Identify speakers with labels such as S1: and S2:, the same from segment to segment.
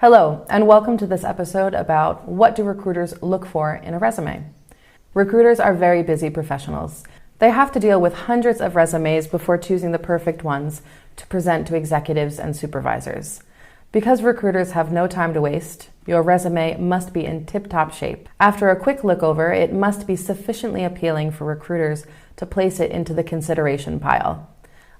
S1: Hello, and welcome to this episode about what do recruiters look for in a resume. Recruiters are very busy professionals. They have to deal with hundreds of resumes before choosing the perfect ones to present to executives and supervisors. Because recruiters have no time to waste, your resume must be in tip-top shape. After a quick look over, it must be sufficiently appealing for recruiters to place it into the consideration pile.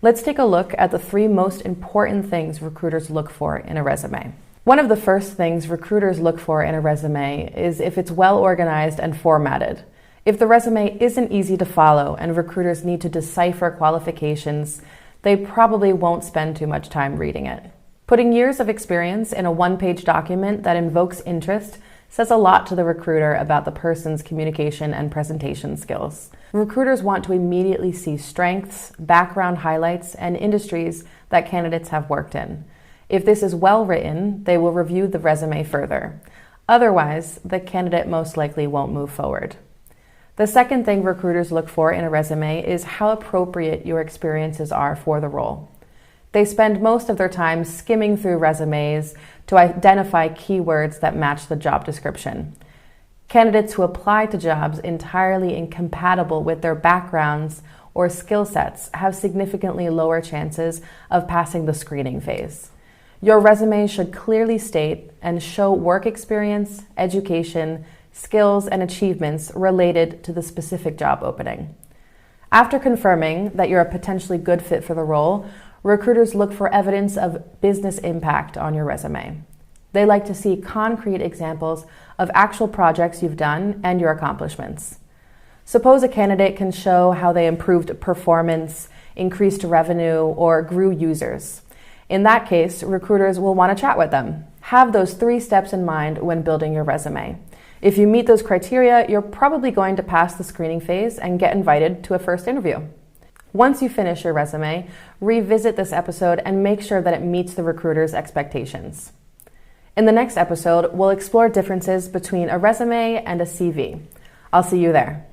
S1: Let's take a look at the 3 most important things recruiters look for in a resume. One of the first things recruiters look for in a resume is if it's well organized and formatted. If the resume isn't easy to follow and recruiters need to decipher qualifications, they probably won't spend too much time reading it. Putting years of experience in a one-page document that invokes interest says a lot to the recruiter about the person's communication and presentation skills. Recruiters want to immediately see strengths, background highlights, and industries that candidates have worked in. If this is well written, they will review the resume further. Otherwise, the candidate most likely won't move forward. The second thing recruiters look for in a resume is how appropriate your experiences are for the role. They spend most of their time skimming through resumes to identify keywords that match the job description. Candidates who apply to jobs entirely incompatible with their backgrounds or skill sets have significantly lower chances of passing the screening phase. Your resume should clearly state and show work experience, education, skills, and achievements related to the specific job opening. After confirming that you're a potentially good fit for the role, recruiters look for evidence of business impact on your resume. They like to see concrete examples of actual projects you've done and your accomplishments. Suppose a candidate can show how they improved performance, increased revenue, or grew users. In that case, recruiters will want to chat with them. Have those 3 steps in mind when building your resume. If you meet those criteria, you're probably going to pass the screening phase and get invited to a first interview. Once you finish your resume, revisit this episode and make sure that it meets the recruiter's expectations. In the next episode, we'll explore differences between a resume and a CV. I'll see you there.